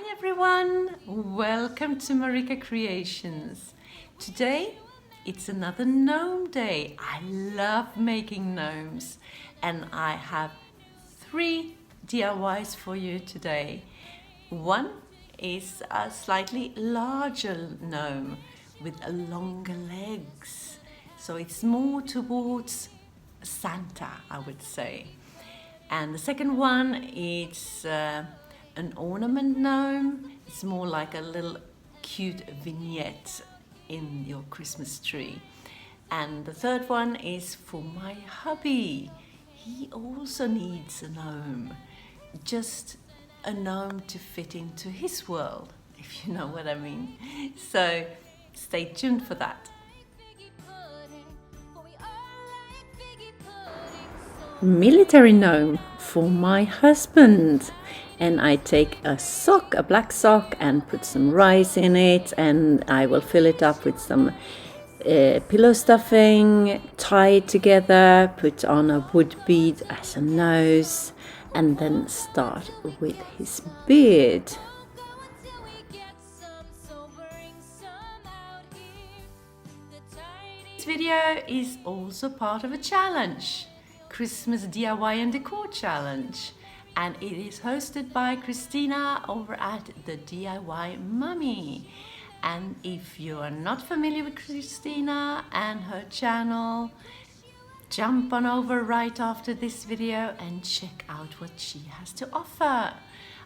Hi everyone, welcome to MarikaCreations. Today it's another gnome day. I love making gnomes and I have 3 DIYs for you today. One is a slightly larger gnome with longer legs, so it's more towards Santa, I would say. And the second one is an ornament gnome. It's more like a little cute vignette in your Christmas tree. And the third one is for my hubby. He also needs a gnome, just a gnome to fit into his world, if you know what I mean. So stay tuned for that. Military gnome for my husband. And I take a sock, a black sock, and put some rice in it, and I will fill it up with some pillow stuffing, tie it together, put on a wood bead as a nose, and then start with his beard. This video is also part of a challenge, Christmas DIY and Decor Challenge. And it is hosted by Christina over at the DIY Mummy. And if you are not familiar with Christina and her channel, jump on over right after this video and check out what she has to offer.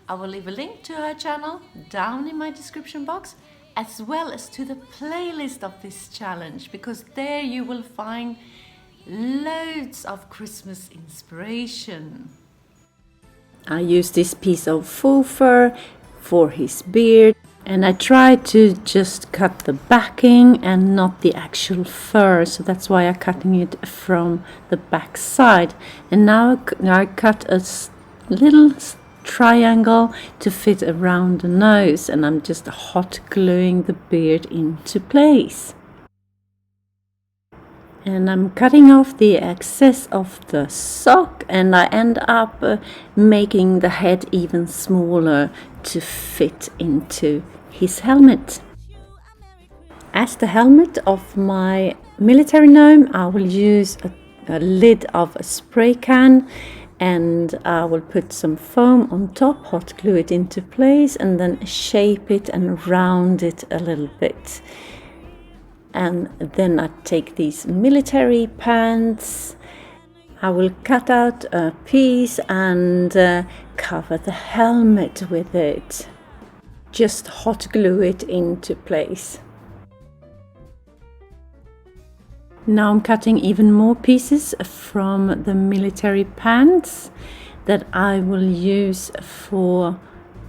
I will leave a link to her channel down in my description box, as well as to the playlist of this challenge, because there you will find loads of Christmas inspiration. I used this piece of faux fur for his beard, and I tried to just cut the backing and not the actual fur, so that's why I'm cutting it from the back side. And now I cut a little triangle to fit around the nose, and I'm just hot gluing the beard into place. And I'm cutting off the excess of the sock, and I end up making the head even smaller to fit into his helmet. As the helmet of my military gnome, I will use a lid of a spray can, and I will put some foam on top, hot glue it into place, and then shape it and round it a little bit. And then I take these military pants, I will cut out a piece and cover the helmet with it. Just hot glue it into place. Now I'm cutting even more pieces from the military pants that I will use for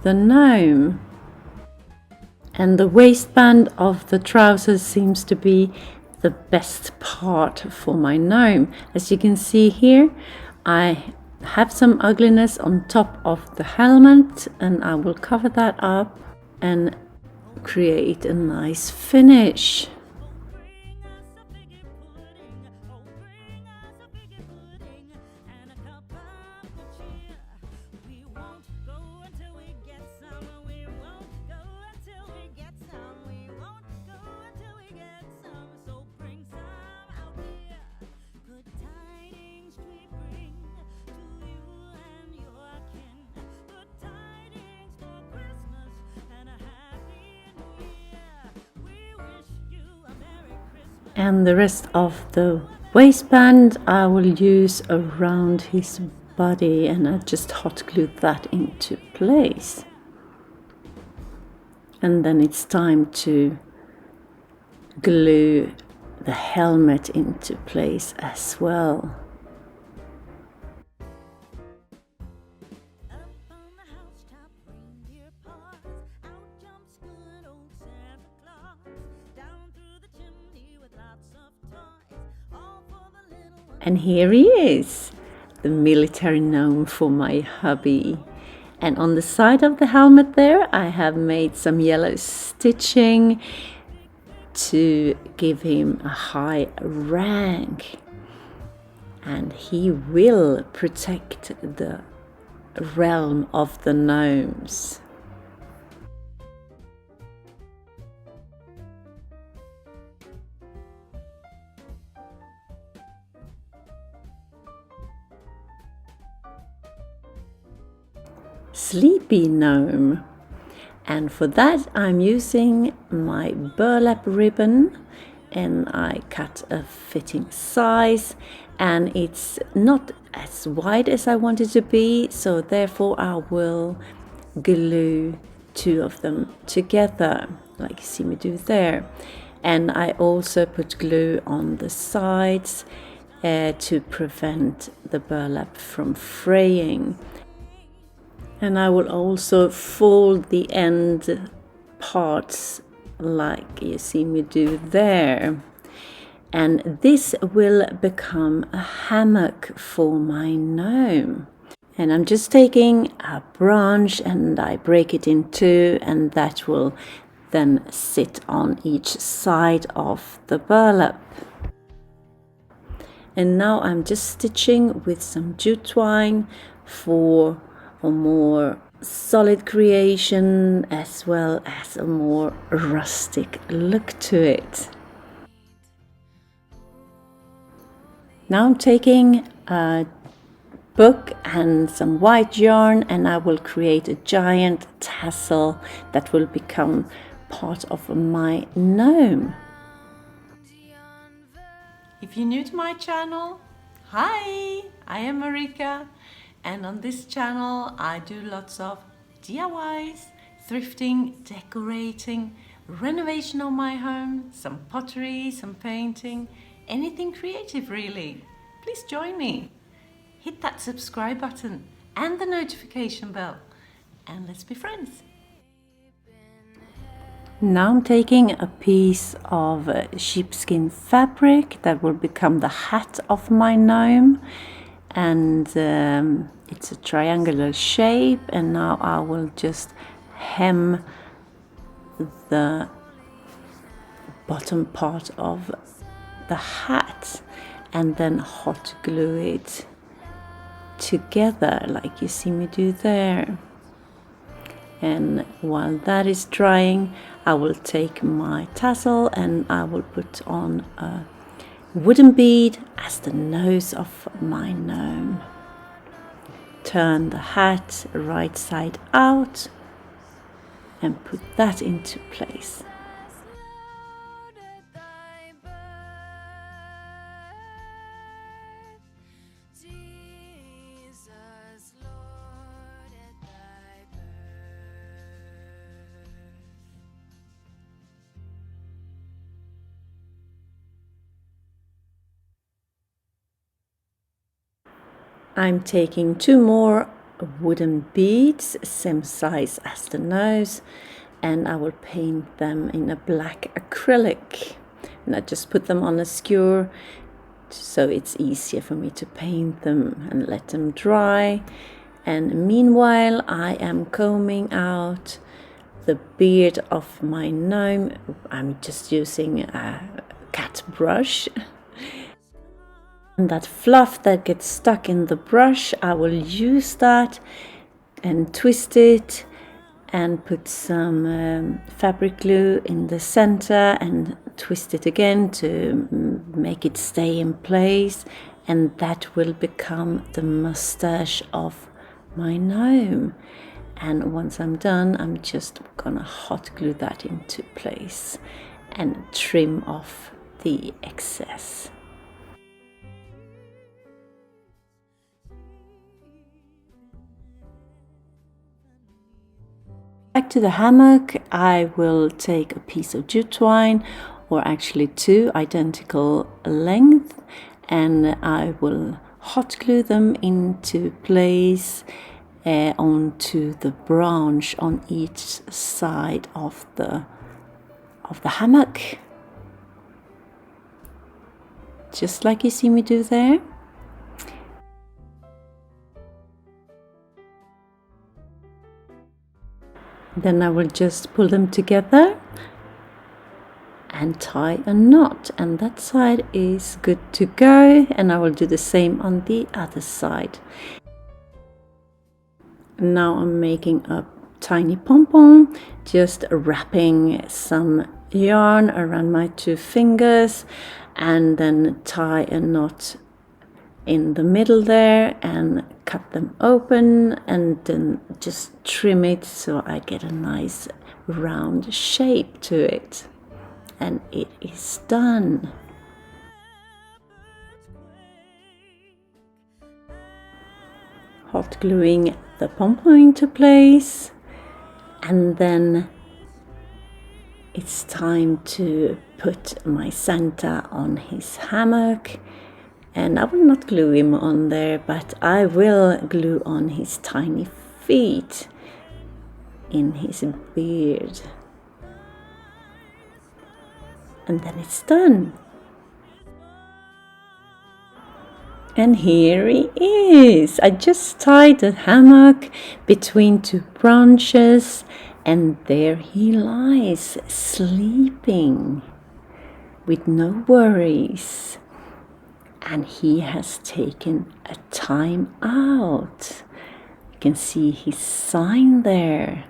the gnome. And the waistband of the trousers seems to be the best part for my gnome. As you can see here, I have some ugliness on top of the helmet, and I will cover that up and create a nice finish. And the rest of the waistband I will use around his body, and I just hot glue that into place. And then it's time to glue the helmet into place as well. And here he is, the military gnome for my hubby. And on the side of the helmet there, I have made some yellow stitching to give him a high rank. And he will protect the realm of the gnomes. sleepy gnome. And for that I'm using my burlap ribbon, and I cut a fitting size, and it's not as wide as I want it to be, so therefore I will glue two of them together like you see me do there. And I also put glue on the sides to prevent the burlap from fraying. And I will also fold the end parts like you see me do there. And this will become a hammock for my gnome. And I'm just taking a branch and I break it in two, and that will then sit on each side of the burlap. And now I'm just stitching with some jute twine for a more solid creation as well as a more rustic look to it. Now I'm taking a book and some white yarn, and I will create a giant tassel that will become part of my gnome. If you're new to my channel, hi, I am Marika, and on this channel I do lots of DIYs, thrifting, decorating, renovation of my home, some pottery, some painting, anything creative really. Please join me. Hit that subscribe button and the notification bell, and let's be friends. Now I'm taking a piece of sheepskin fabric that will become the hat of my gnome, and it's a triangular shape, and now I will just hem the bottom part of the hat and then hot glue it together like you see me do there. And while that is drying, I will take my tassel and I will put on a wooden bead as the nose of my gnome. Turn the hat right side out and put that into place. I'm taking two more wooden beads, same size as the nose, and I will paint them in a black acrylic. And I just put them on a skewer so it's easier for me to paint them and let them dry. And meanwhile I am combing out the beard of my gnome. I'm just using a cat brush. And that fluff that gets stuck in the brush, I will use that and twist it and put some fabric glue in the center and twist it again to make it stay in place, and that will become the mustache of my gnome. And once I'm done, I'm just gonna hot glue that into place and trim off the excess. Back to the hammock, I will take a piece of jute twine, or actually two identical lengths, and I will hot glue them into place onto the branch on each side of the hammock, just like you see me do there. Then I will just pull them together and tie a knot, and that side is good to go, and I will do the same on the other side. Now I'm making a tiny pom-pom, just wrapping some yarn around my two fingers and then tie a knot in the middle there and cut them open and then just trim it so I get a nice round shape to it. And it is done. Hot gluing the pom-pom into place, and then it's time to put my Santa on his hammock. And I will not glue him on there, but I will glue on his tiny feet in his beard. And then it's done. And here he is. I just tied the hammock between two branches, and there he lies, sleeping with no worries. And he has taken a time out. You can see his sign there.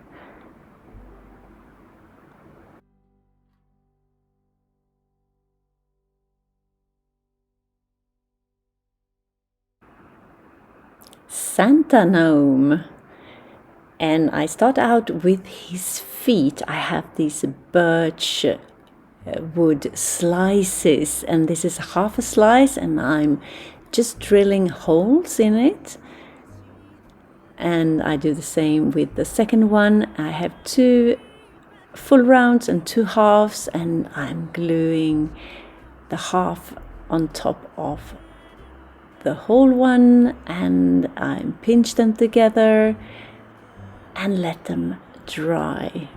Santa Gnome. And I start out with his feet. I have these birch wood slices, and this is half a slice, and I'm just drilling holes in it. And I do the same with the second one. I have 2 full rounds and 2 halves, and I'm gluing the half on top of the whole one, and I pinch them together and let them dry.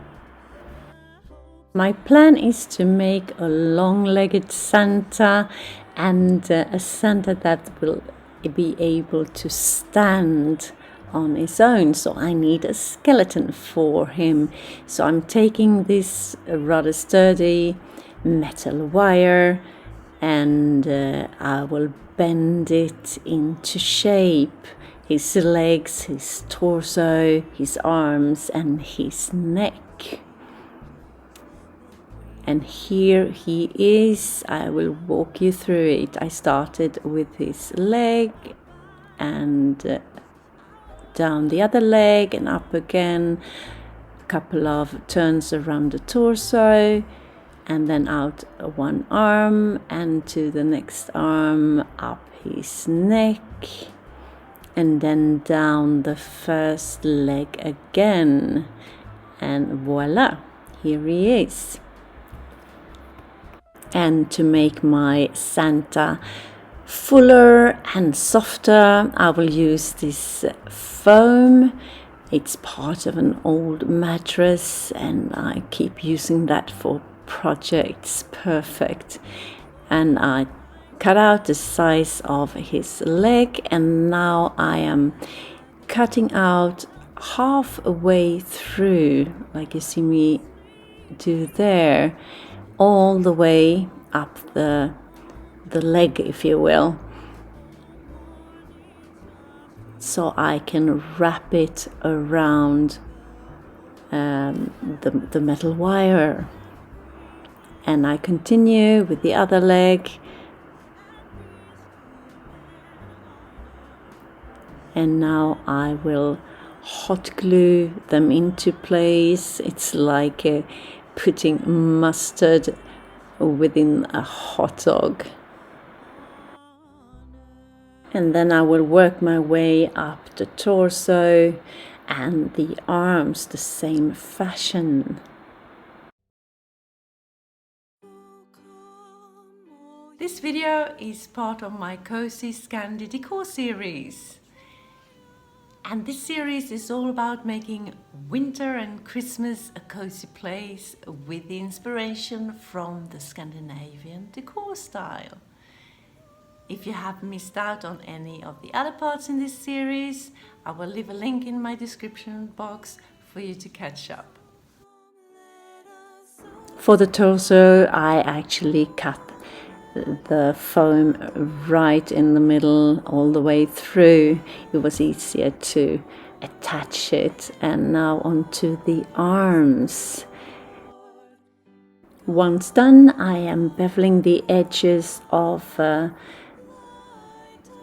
My plan is to make a long-legged Santa, and a Santa that will be able to stand on his own, so I need a skeleton for him. So I'm taking this rather sturdy metal wire, and I will bend it into shape. His legs, his torso, his arms, and his neck. And here he is. I will walk you through it. I started with his leg and down the other leg and up again. A couple of turns around the torso, and then out one arm and to the next arm, up his neck, and then down the first leg again. And voila, here he is. And to make my Santa fuller and softer, I will use this foam. It's part of an old mattress, and I keep using that for projects. Perfect. And I cut out the size of his leg, and now I am cutting out halfway through, like you see me do there, all the way up the leg, if you will, so I can wrap it around the metal wire. And I continue with the other leg, and now I will hot glue them into place. It's like putting mustard within a hot dog. And then I will work my way up the torso and the arms the same fashion. This video is part of my COZY SCANDI DECOR series. And this series is all about making winter and Christmas a cozy place with the inspiration from the Scandinavian decor style. If you have missed out on any of the other parts in this series, I will leave a link in my description box for you to catch up. For the torso, I actually cut the foam right in the middle all the way through. It was easier to attach it. And now onto the arms. Once done, I am beveling the edges of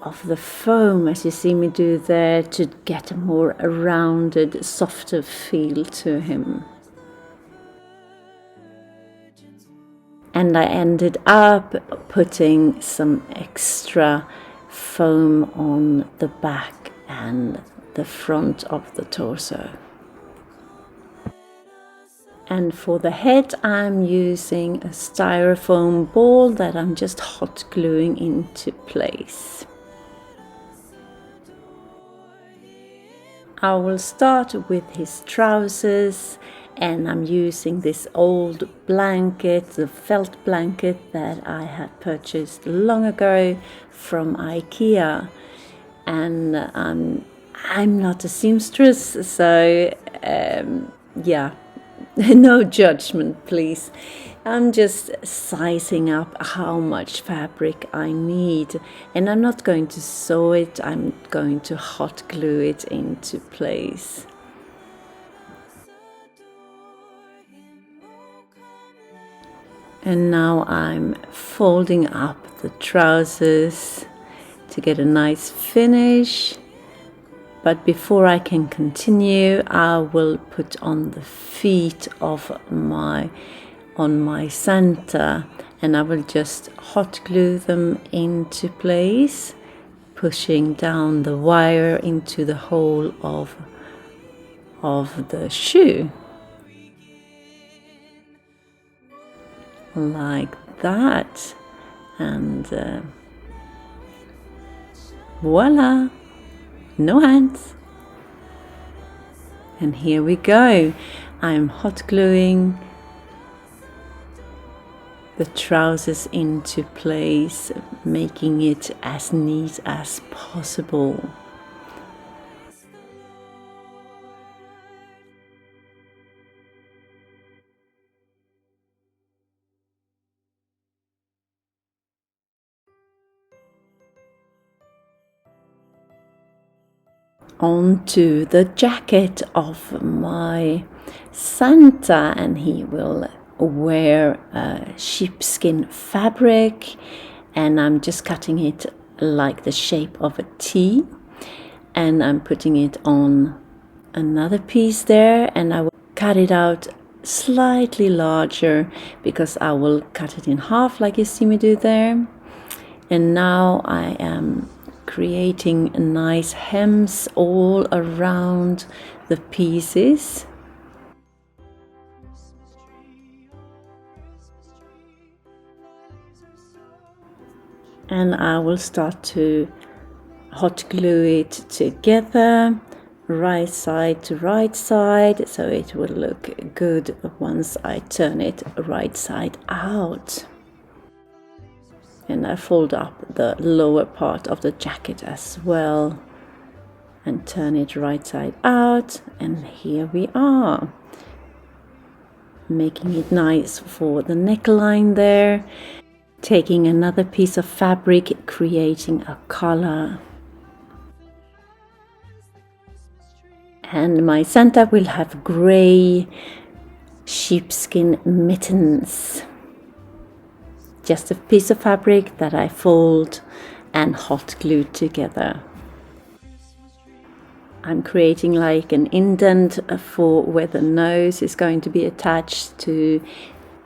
of the foam, as you see me do there, to get a more rounded, softer feel to him. And I ended up putting some extra foam on the back and the front of the torso. And for the head, I'm using a styrofoam ball that I'm just hot gluing into place. I will start with his trousers, and I'm using this old blanket, the felt blanket that I had purchased long ago from IKEA. And I'm not a seamstress, so yeah, no judgment please. I'm just sizing up how much fabric I need, and I'm not going to sew it, I'm going to hot glue it into place. And now I'm folding up the trousers to get a nice finish. But before I can continue, I will put on the feet of my Santa, and I will just hot glue them into place, pushing down the wire into the hole of the shoe. Like that, and voila, no hands. And here we go. I'm hot gluing the trousers into place, making it as neat as possible. Onto the jacket of my Santa, and he will wear sheepskin fabric, and I'm just cutting it like the shape of a T, and I'm putting it on another piece there, and I will cut it out slightly larger because I will cut it in half like you see me do there. And now I am creating nice hems all around the pieces. And I will start to hot glue it together, right side to right side, so it will look good once I turn it right side out. And I fold up the lower part of the jacket as well and turn it right side out, and here we are, making it nice for the neckline there, taking another piece of fabric, creating a collar. And my Santa will have gray sheepskin mittens. Just a piece of fabric that I fold and hot glue together. I'm creating like an indent for where the nose is going to be attached to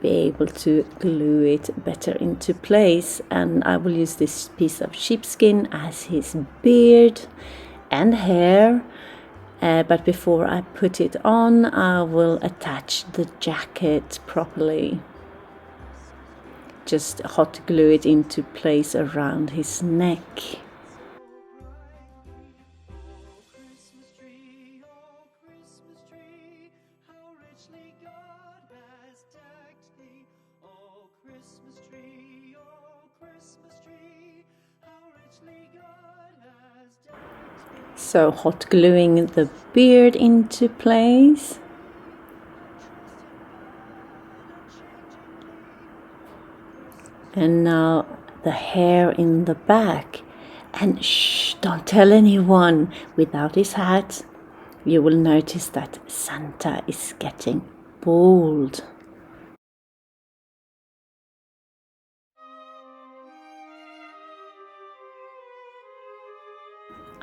be able to glue it better into place. And I will use this piece of sheepskin as his beard and hair. But before I put it on, I will attach the jacket properly. Just hot glue it into place around his neck. So hot gluing the beard into place. And now the hair in the back. And shh, don't tell anyone. Without his hat, you will notice that Santa is getting bald.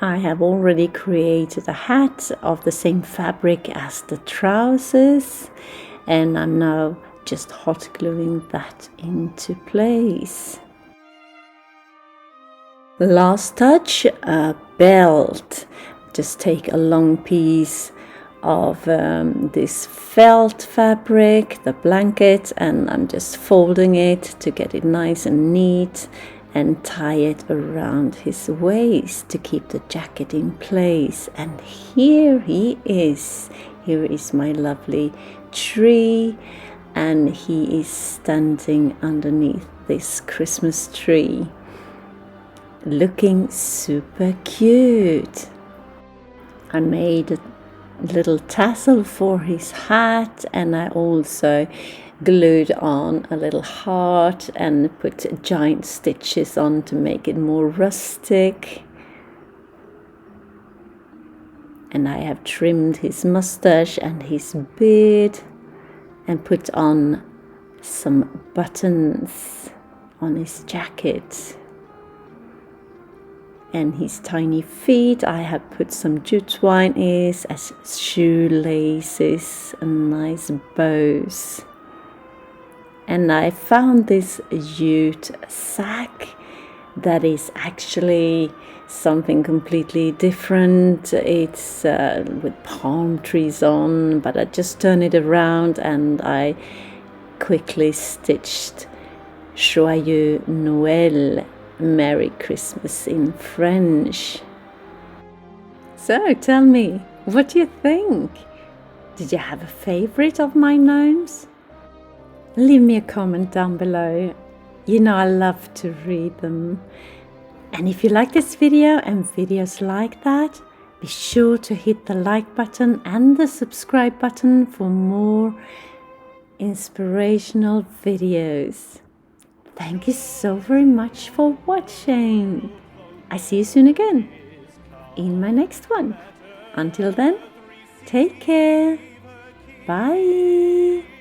I have already created a hat of the same fabric as the trousers, and I'm now just hot gluing that into place. Last touch, a belt. Just take a long piece of this felt fabric, the blanket, and I'm just folding it to get it nice and neat and tie it around his waist to keep the jacket in place. And here he is. Here is my lovely tree, and he is standing underneath this Christmas tree, looking super cute. I made a little tassel for his hat, and I also glued on a little heart and put giant stitches on to make it more rustic. And I have trimmed his mustache and his beard and put on some buttons on his jacket. And his tiny feet, I have put some jute twine as shoelaces and nice bows. And I found this jute sack that is actually something completely different. It's with palm trees on, but I just turned it around and I quickly stitched Joyeux Noël, Merry Christmas in French. So tell me, what do you think? Did you have a favorite of my gnomes? Leave me a comment down below. You know I love to read them. And if you like this video and videos like that, be sure to hit the like button and the subscribe button for more inspirational videos. Thank you so very much for watching. I see you soon again in my next one. Until then, take care. Bye.